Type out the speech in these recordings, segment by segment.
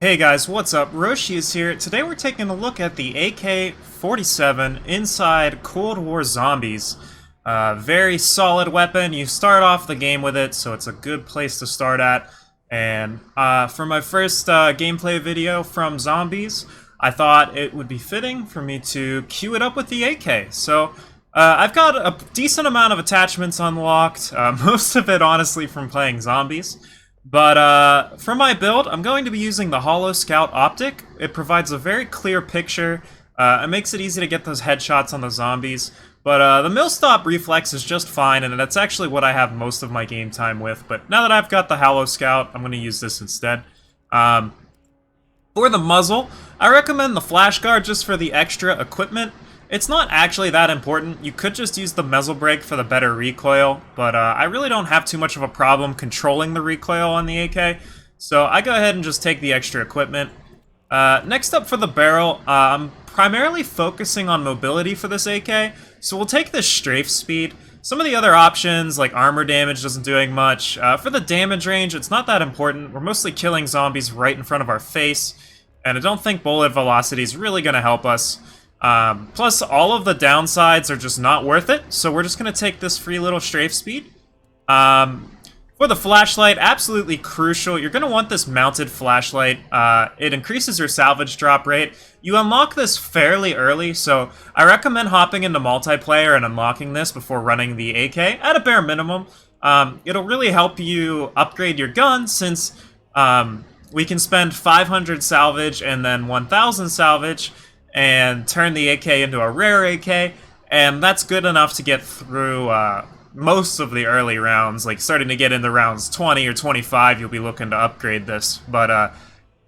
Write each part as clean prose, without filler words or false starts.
Hey guys, what's up? Roshi is here. Today we're taking a look at the AK-47 inside Cold War Zombies. Very solid weapon. You start off the game with it, so it's a good place to start at. And for my first gameplay video from Zombies, I thought it would be fitting for me to queue it up with the AK. So I've got a decent amount of attachments unlocked, most of it honestly from playing Zombies. But for my build, I'm going to be using the Hollow Scout Optic. It provides a very clear picture. It makes it easy to get those headshots on the zombies. But the Millstop Reflex is just fine, and that's actually what I have most of my game time with. But now that I've got the Hollow Scout, I'm going to use this instead. For the muzzle, I recommend the Flash Guard just for the extra equipment. It's not actually that important. You could just use the muzzle brake for the better recoil, but I really don't have too much of a problem controlling the recoil on the AK, so I go ahead and just take the extra equipment. Next up for the barrel, I'm primarily focusing on mobility for this AK, so we'll take the strafe speed. Some of the other options, like armor damage, isn't doing much. For the damage range, it's not that important. We're mostly killing zombies right in front of our face, and I don't think bullet velocity is really going to help us. Plus, all of the downsides are just not worth it, so we're just going to take this free little strafe speed. For the flashlight, absolutely crucial. You're going to want this mounted flashlight. It increases your salvage drop rate. You unlock this fairly early, so I recommend hopping into multiplayer and unlocking this before running the AK at a bare minimum. It'll really help you upgrade your gun, since we can spend 500 salvage and then 1000 salvage and turn the AK into a rare AK, and that's good enough to get through most of the early rounds. Like, starting to get into rounds 20 or 25, you'll be looking to upgrade this. But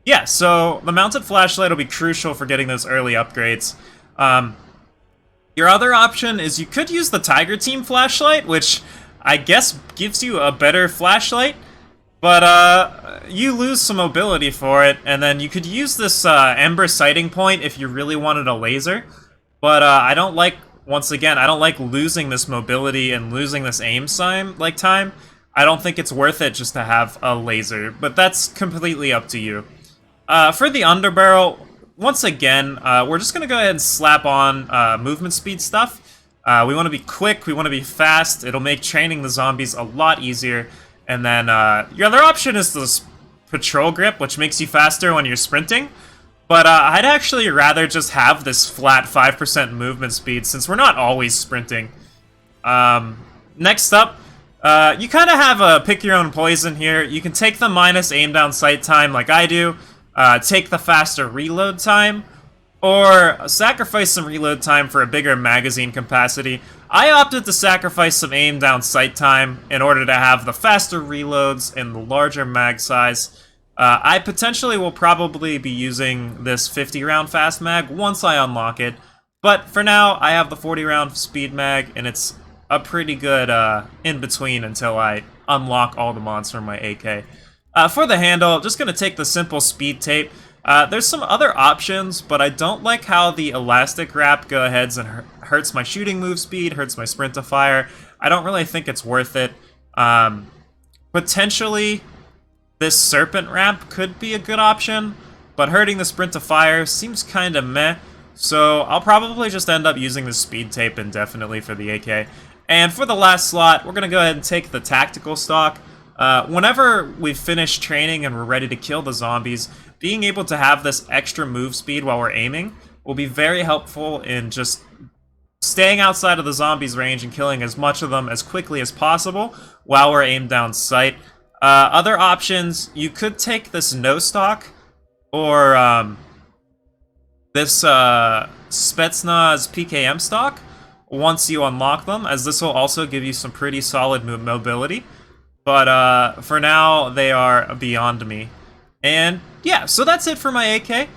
yeah, so the mounted flashlight will be crucial for getting those early upgrades. Your other option is you could use the Tiger Team flashlight, which I guess gives you a better flashlight, but you lose some mobility for it, and then you could use this Ember sighting point if you really wanted a laser. But I don't like, once again, I don't like losing this mobility and losing this aim time. I don't think it's worth it just to have a laser, but that's completely up to you. For the underbarrel, once again, we're just going to go ahead and slap on movement speed stuff. We want to be quick, we want to be fast. It'll make training the zombies a lot easier. And then your other option is this patrol grip, which makes you faster when you're sprinting. But I'd actually rather just have this flat 5% movement speed, since we're not always sprinting. Next up, you kind of have a pick your own poison here. You can take the minus aim down sight time like I do, take the faster reload time, or sacrifice some reload time for a bigger magazine capacity. I opted to sacrifice some aim down sight time in order to have the faster reloads and the larger mag size. I potentially will probably be using this 50 round fast mag once I unlock it, but for now I have the 40 round speed mag, and it's a pretty good in between until I unlock all the mods from my AK. For the handle, just going to take the simple speed tape. There's some other options, but I don't like how the elastic wrap go ahead and hurts my shooting move speed, hurts my sprint to fire. I don't really think it's worth it. Potentially, this serpent wrap could be a good option, but hurting the sprint to fire seems kind of meh, so I'll probably just end up using the speed tape indefinitely for the AK. And for the last slot, we're going to go ahead and take the tactical stock. Whenever we've finished training and we're ready to kill the zombies, being able to have this extra move speed while we're aiming will be very helpful in just staying outside of the zombies' range and killing as much of them as quickly as possible while we're aimed down sight. Other options, you could take this no stock, or this Spetsnaz PKM stock once you unlock them, as this will also give you some pretty solid mobility. But for now, they are beyond me. And yeah, so that's it for my AK.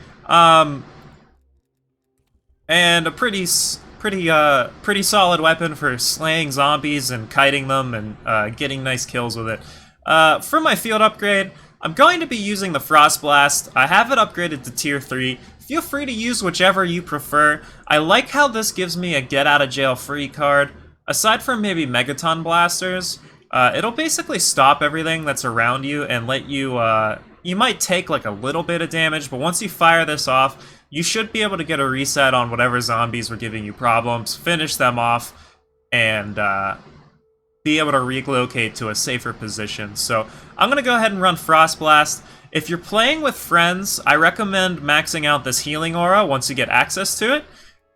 And a pretty solid weapon for slaying zombies and kiting them and getting nice kills with it. For my field upgrade, I'm going to be using the Frost Blast. I have it upgraded to tier 3. Feel free to use whichever you prefer. I like how this gives me a get out of jail free card. Aside from maybe megaton blasters, it'll basically stop everything that's around you and let you you might take like a little bit of damage, but once you fire this off, you should be able to get a reset on whatever zombies were giving you problems, finish them off, and be able to relocate to a safer position. So I'm going to go ahead and run Frost Blast. If you're playing with friends, I recommend maxing out this healing aura once you get access to it.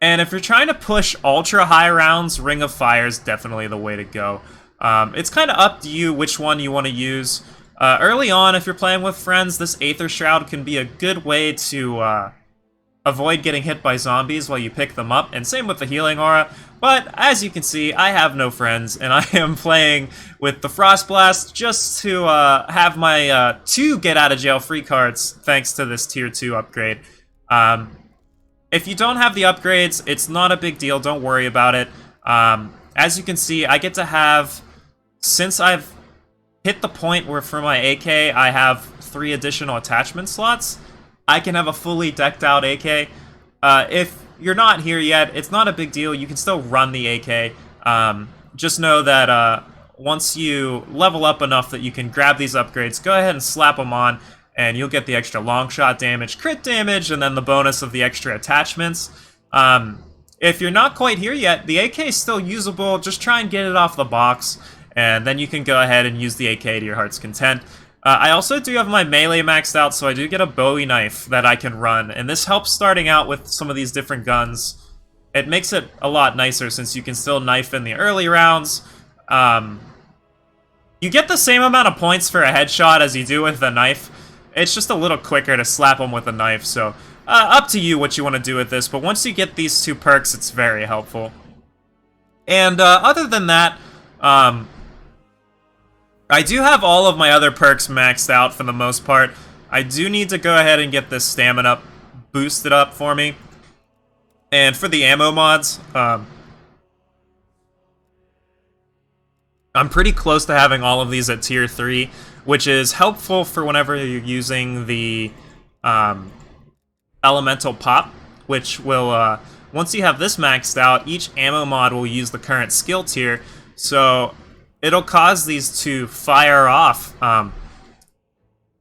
And if you're trying to push ultra high rounds, Ring of Fire is definitely the way to go. It's kind of up to you which one you want to use. Early on, if you're playing with friends, this Aether Shroud can be a good way to avoid getting hit by zombies while you pick them up, and same with the healing aura. But as you can see, I have no friends, and I am playing with the Frost Blast just to have my 2 get-out-of-jail-free cards thanks to this Tier 2 upgrade. If you don't have the upgrades, it's not a big deal, don't worry about it. As you can see, I get to have, since I've hit the point where for my AK I have 3 additional attachment slots, I can have a fully decked out AK. If you're not here yet, it's not a big deal. You can still run the AK. Just know that once you level up enough that you can grab these upgrades, go ahead and slap them on, and you'll get the extra long shot damage, crit damage, and then the bonus of the extra attachments. If you're not quite here yet, the AK is still usable. Just try and get it off the box, and then you can go ahead and use the AK to your heart's content. I also do have my melee maxed out, so I do get a Bowie knife that I can run, and this helps starting out with some of these different guns. It makes it a lot nicer since you can still knife in the early rounds. You get the same amount of points for a headshot as you do with the knife. It's just a little quicker to slap them with a knife, so up to you what you want to do with this, but once you get these 2 perks, it's very helpful. And other than that, I do have all of my other perks maxed out for the most part. I do need to go ahead and get this stamina boosted up for me. And for the ammo mods, I'm pretty close to having all of these at tier 3, which is helpful for whenever you're using the elemental pop, which will, once you have this maxed out, each ammo mod will use the current skill tier, so it'll cause these to fire off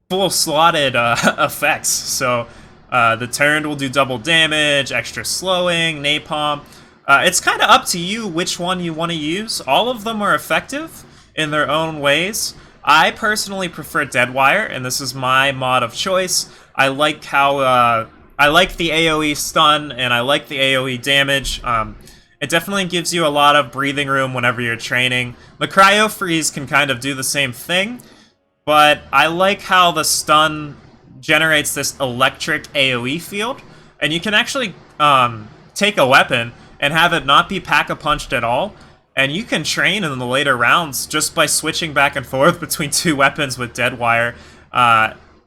full slotted effects. So the turned will do double damage, extra slowing, napalm. It's kind of up to you which one you want to use. All of them are effective in their own ways. I personally prefer Deadwire, and this is my mod of choice. I like how I like the AoE stun, and I like the AoE damage. It definitely gives you a lot of breathing room whenever you're training. The Cryo Freeze can kind of do the same thing, but I like how the stun generates this electric AoE field, and you can actually take a weapon and have it not be pack-a-punched at all, and you can train in the later rounds just by switching back and forth between 2 weapons with Deadwire.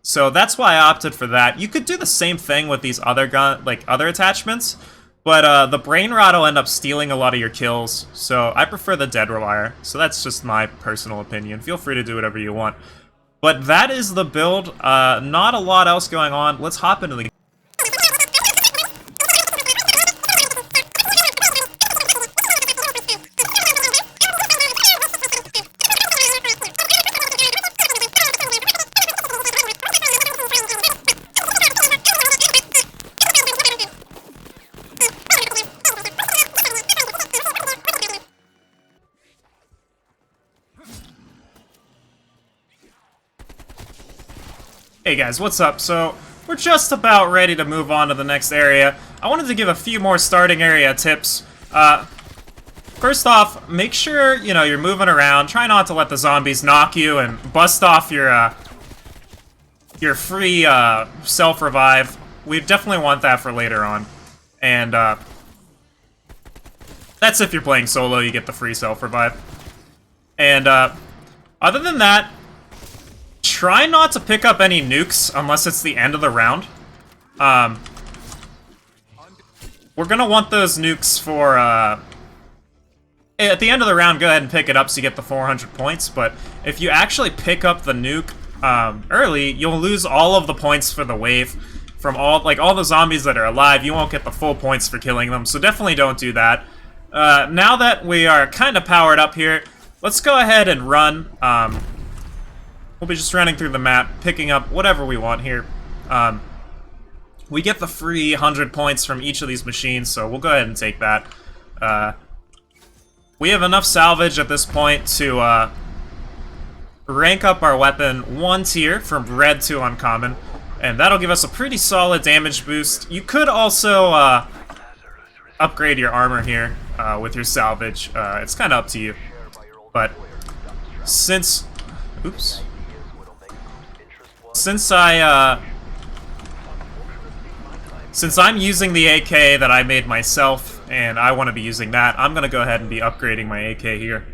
So that's why I opted for that. You could do the same thing with these other other attachments, but the Brain Rot will end up stealing a lot of your kills, so I prefer the Deadwire. So that's just my personal opinion. Feel free to do whatever you want. But that is the build. Not a lot else going on. Let's hop into the game. Hey guys, what's up? So, we're just about ready to move on to the next area. I wanted to give a few more starting area tips. First off, make sure, you're moving around. Try not to let the zombies knock you and bust off your free self-revive. We definitely want that for later on. And that's if you're playing solo, you get the free self-revive. And other than that, try not to pick up any nukes unless it's the end of the round. We're gonna want those nukes for, at the end of the round, go ahead and pick it up so you get the 400 points, but if you actually pick up the nuke early, you'll lose all of the points for the wave. From all the zombies that are alive, you won't get the full points for killing them, so definitely don't do that. Now that we are kind of powered up here, let's go ahead and run. We'll be just running through the map, picking up whatever we want here. We get the free 100 points from each of these machines, so we'll go ahead and take that. We have enough salvage at this point to rank up our weapon 1 tier from red to uncommon, and that'll give us a pretty solid damage boost. You could also upgrade your armor here with your salvage. It's kind of up to you. But since... Oops. Since I'm using the AK that I made myself, and I want to be using that, I'm going to go ahead and be upgrading my AK here.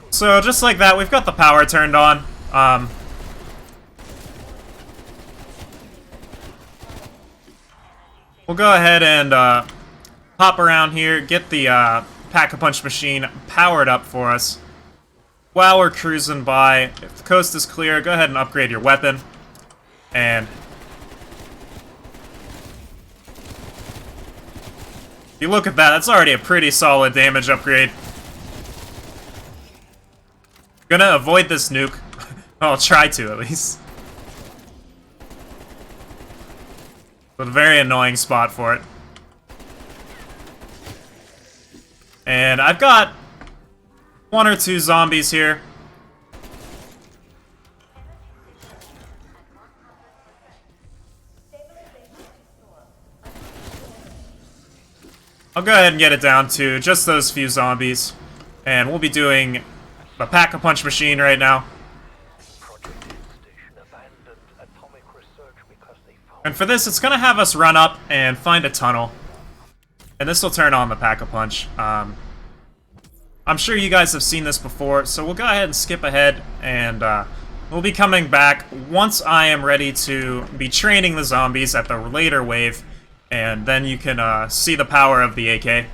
So just like that, we've got the power turned on. We'll go ahead and hop around here, get the Pack-a-Punch machine powered up for us. While we're cruising by, if the coast is clear, go ahead and upgrade your weapon. And if you look at that, that's already a pretty solid damage upgrade. Gonna avoid this nuke. I'll try to, at least. But a very annoying spot for it. And I've got 1 or 2 zombies here. I'll go ahead and get it down to just those few zombies. And we'll be doing the Pack-a-Punch machine right now. And for this, it's going to have us run up and find a tunnel. And this will turn on the Pack-a-Punch. I'm sure you guys have seen this before, so we'll go ahead and skip ahead, and we'll be coming back once I am ready to be training the zombies at the later wave, and then you can see the power of the AK.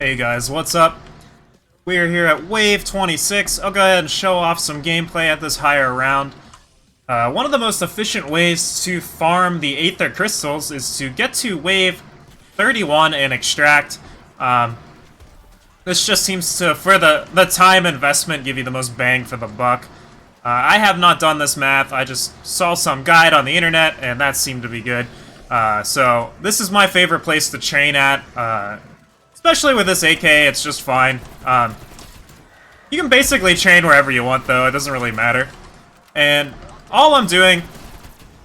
Hey guys, what's up? We're here at Wave 26. I'll go ahead and show off some gameplay at this higher round. One of the most efficient ways to farm the Aether Crystals is to get to Wave 31 and extract. This just seems to, for the time investment, give you the most bang for the buck. I have not done this math, I just saw some guide on the internet, and that seemed to be good. So, this is my favorite place to train at. Especially with this AK, it's just fine. You can basically train wherever you want, though. It doesn't really matter. And all I'm doing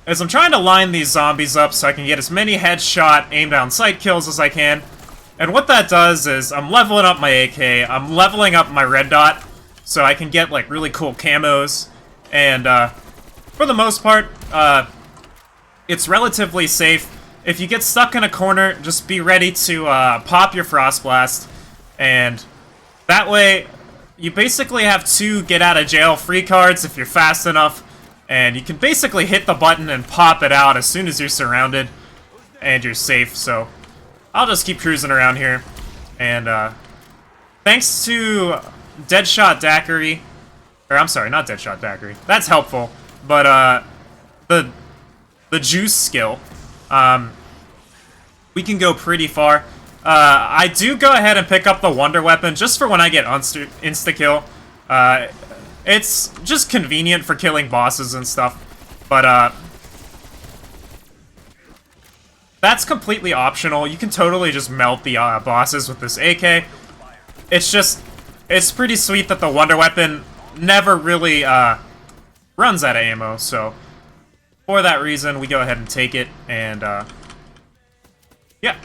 is I'm trying to line these zombies up so I can get as many headshot, aim-down sight kills as I can. And what that does is I'm leveling up my AK, I'm leveling up my red dot, so I can get, like, really cool camos. And, for the most part, it's relatively safe. If you get stuck in a corner, just be ready to pop your Frost Blast, and that way you basically have 2 get out of jail free cards if you're fast enough, and you can basically hit the button and pop it out as soon as you're surrounded, and you're safe. So I'll just keep cruising around here, and thanks to Deadshot Daiquiri, or I'm sorry, not Deadshot Daiquiri, that's helpful, but the juice skill, we can go pretty far. I do go ahead and pick up the Wonder Weapon just for when I get insta-kill. It's just convenient for killing bosses and stuff, but that's completely optional. You can totally just melt the bosses with this AK. It's pretty sweet that the Wonder Weapon never really runs out of ammo, so for that reason, we go ahead and take it, and yeah.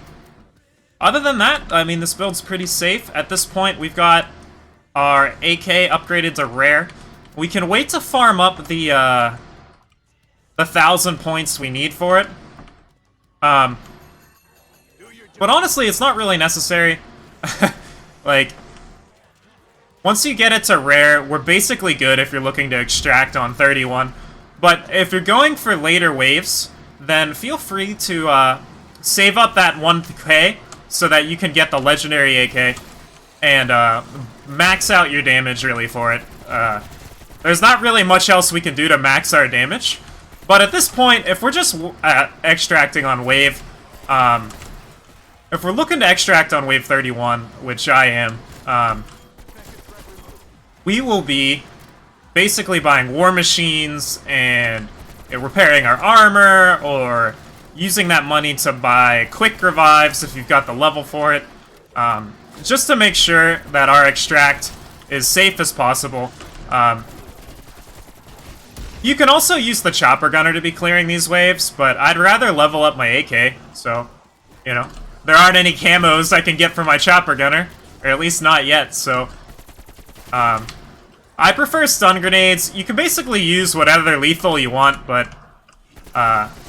Other than that, I mean, this build's pretty safe. At this point, we've got our AK upgraded to rare. We can wait to farm up the 1,000 points we need for it. But honestly, it's not really necessary. Like, once you get it to rare, we're basically good if you're looking to extract on 31. But if you're going for later waves, then feel free to save up that 1k so that you can get the legendary AK and max out your damage really for it. There's not really much else we can do to max our damage, but at this point, if we're just extracting on wave, if we're looking to extract on wave 31, which I am, we will be basically buying war machines and repairing our armor, or using that money to buy quick revives if you've got the level for it, just to make sure that our extract is safe as possible. You can also use the chopper gunner to be clearing these waves, but I'd rather level up my AK, so, you know, there aren't any camos I can get from my chopper gunner, or at least not yet, so, I prefer stun grenades. You can basically use whatever lethal you want, but,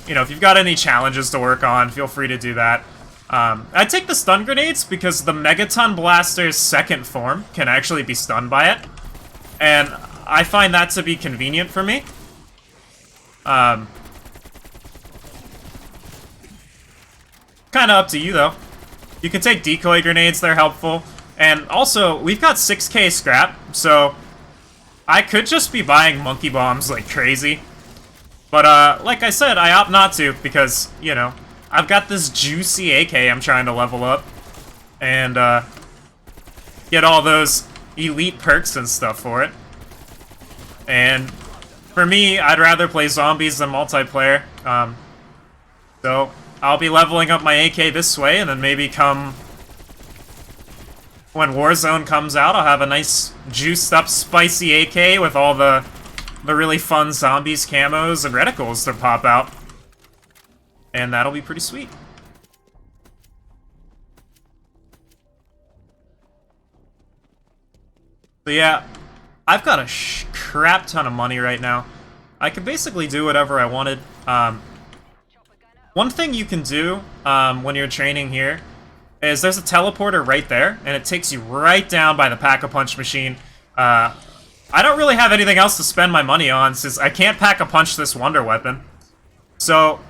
you know, if you've got any challenges to work on, feel free to do that. I take the stun grenades because the Megaton Blaster's second form can actually be stunned by it, and I find that to be convenient for me. Kinda up to you, though. You can take decoy grenades, they're helpful, and also, we've got 6k scrap, so I could just be buying monkey bombs like crazy. But, like I said, I opt not to because, you know, I've got this juicy AK I'm trying to level up. And, get all those elite perks and stuff for it. And, for me, I'd rather play zombies than multiplayer. So, I'll be leveling up my AK this way, and then maybe come when Warzone comes out, I'll have a nice juiced up spicy AK with all the really fun zombies, camos, and reticles to pop out. And that'll be pretty sweet. So yeah, I've got a crap ton of money right now. I can basically do whatever I wanted. One thing you can do when you're training here is there's a teleporter right there, and it takes you right down by the Pack-a-Punch machine. I don't really have anything else to spend my money on, since I can't Pack-a-Punch this Wonder Weapon. So,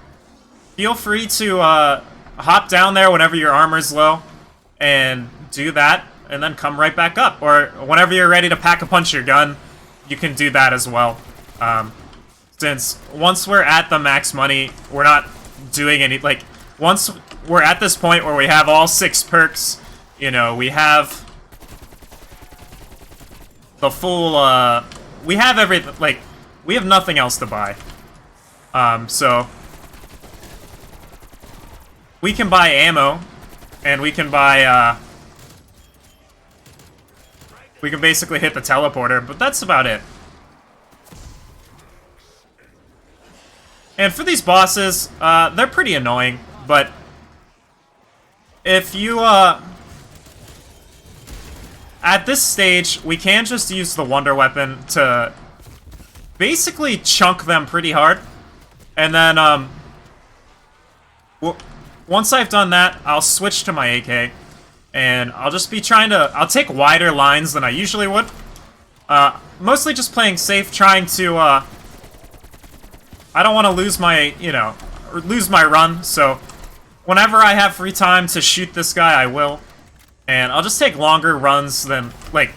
feel free to hop down there whenever your armor's low, and do that, and then come right back up. Or whenever you're ready to pack a punch your gun, you can do that as well. Since once we're at the max money, we're not doing any, like, once we're at this point where we have all 6 perks, you know, we have the full, we have everything, like, we have nothing else to buy. So we can buy ammo, and we can buy, we can basically hit the teleporter, but that's about it. And for these bosses, they're pretty annoying, but if you, at this stage, we can just use the Wonder Weapon to basically chunk them pretty hard. And then, once I've done that, I'll switch to my AK, and I'll just be trying to, I'll take wider lines than I usually would. Mostly just playing safe, trying to, I don't want to lose my, you know, or lose my run, so whenever I have free time to shoot this guy, I will. And I'll just take longer runs than, like,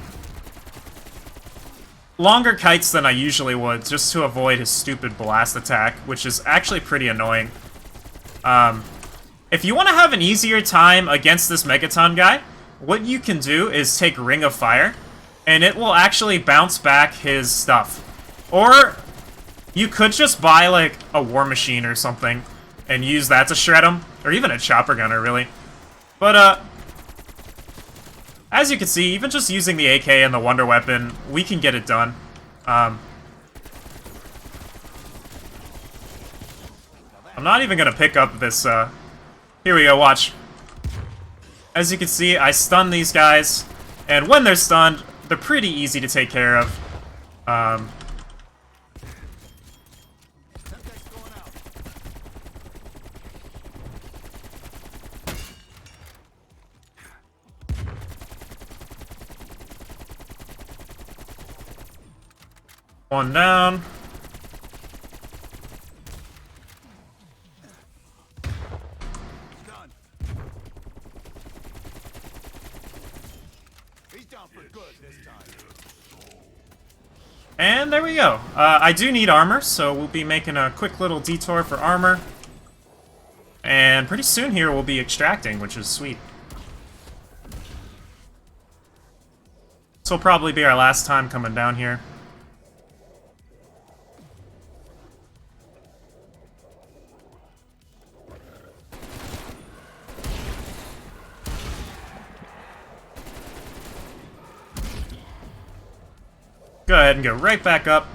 longer kites than I usually would, just to avoid his stupid blast attack, which is actually pretty annoying. If you want to have an easier time against this megaton guy, what you can do is take Ring of Fire, and it will actually bounce back his stuff. Or you could just buy, like, a war machine or something, and use that to shred him, or even a chopper gunner, really. But, as you can see, even just using the AK and the Wonder Weapon, we can get it done. I'm not even gonna pick up this, here we go, watch. As you can see, I stun these guys, and when they're stunned, they're pretty easy to take care of. One down. He's down for good this time. And there we go. I do need armor, so we'll be making a quick little detour for armor. And pretty soon here we'll be extracting, which is sweet. This will probably be our last time coming down here. Go ahead and go right back up.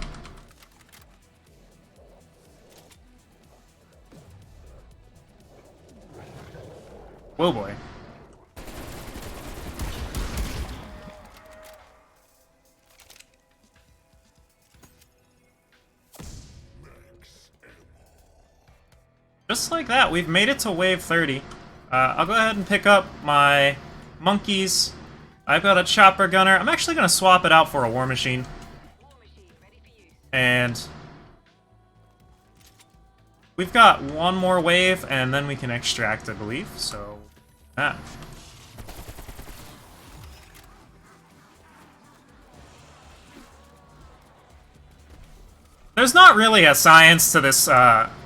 Whoa, boy. Just like that, we've made it to wave 30. I'll go ahead and pick up my monkeys. I've got a chopper gunner. I'm actually going to swap it out for a war machine. And we've got one more wave, and then we can extract, I believe. So, ah. There's not really a science to this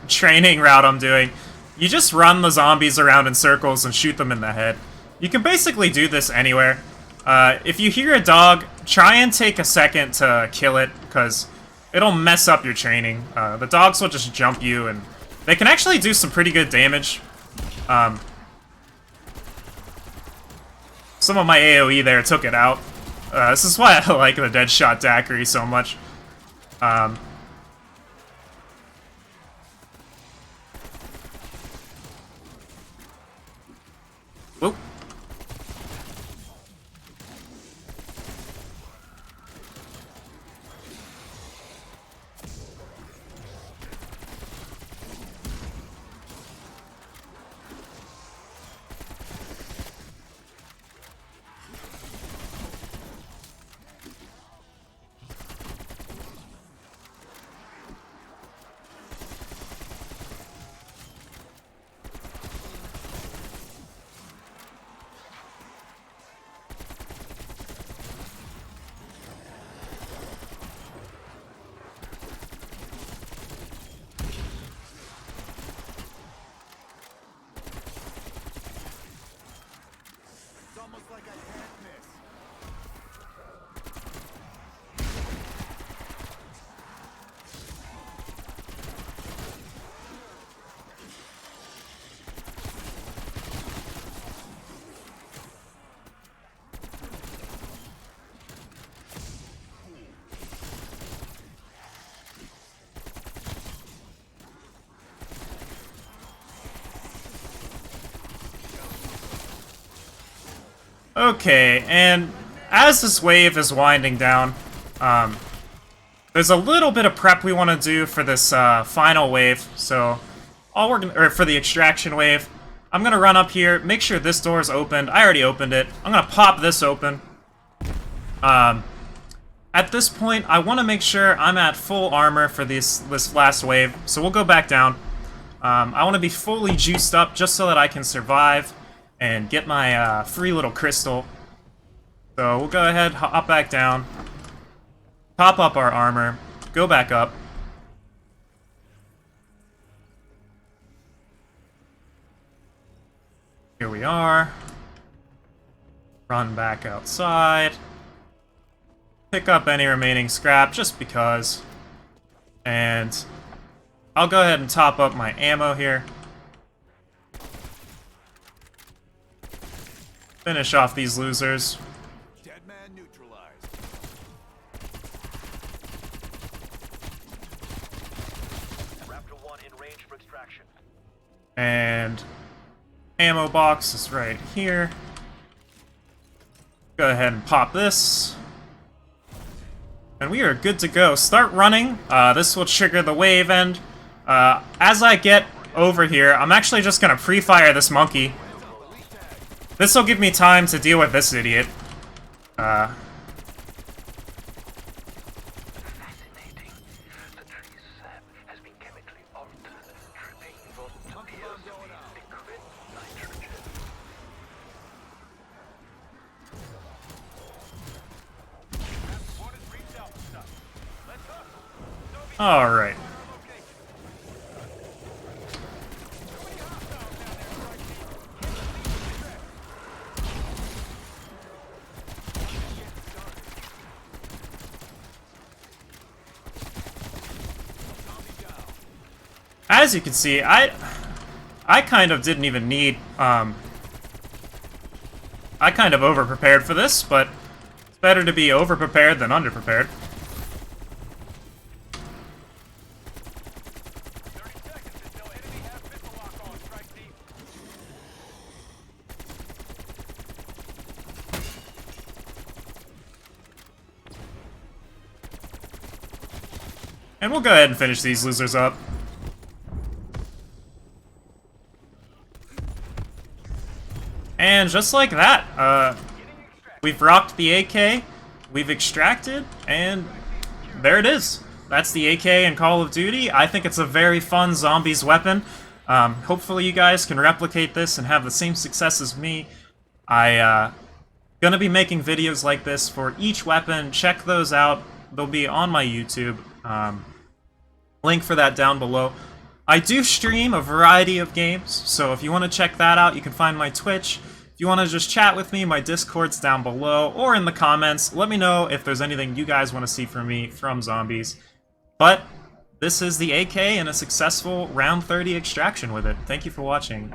training route I'm doing. You just run the zombies around in circles and shoot them in the head. You can basically do this anywhere. If you hear a dog, try and take a second to kill it, because it'll mess up your training. The dogs will just jump you, and they can actually do some pretty good damage. Some of my AoE there took it out. This is why I like the Deadshot Daiquiri so much. Whoop. Okay, and as this wave is winding down, there's a little bit of prep we want to do for this final wave. So, or for the extraction wave, I'm gonna run up here, make sure this door is opened. I already opened it. I'm gonna pop this open. At this point, I want to make sure I'm at full armor for this last wave. So we'll go back down. I want to be fully juiced up just so that I can survive and get my free little crystal. So we'll go ahead, hop back down, pop up our armor, go back up. Here we are. Run back outside. Pick up any remaining scrap, just because. And I'll go ahead and top up my ammo here. Finish off these losers. Dead man neutralized. Raptor 1 in range for extraction. And ammo box is right here. Go ahead and pop this. And we are good to go. Start running. This will trigger the wave end. As I get over here, I'm actually just going to pre-fire this monkey. This will give me time to deal with this idiot. Fascinating. The tree's sap has been chemically altered, tripping what appears to be liquid nitrogen. One has reached alpha stuff. Let's hustle. Alright. As you can see, I kind of didn't even need, I kind of over-prepared for this, but it's better to be over-prepared than under-prepared. 30 seconds until enemy has missile lock on. Strike deep. And we'll go ahead and finish these losers up. And just like that, we've rocked the AK, we've extracted, and there it is. That's the AK in Call of Duty. I think it's a very fun zombies weapon. Hopefully you guys can replicate this and have the same success as me. Gonna be making videos like this for each weapon. Check those out. They'll be on my YouTube. Link for that down below. I do stream a variety of games, so if you want to check that out, you can find my Twitch. If you want to just chat with me, my Discord's down below, or in the comments. Let me know if there's anything you guys want to see from me from zombies. But this is the AK and a successful round 30 extraction with it. Thank you for watching.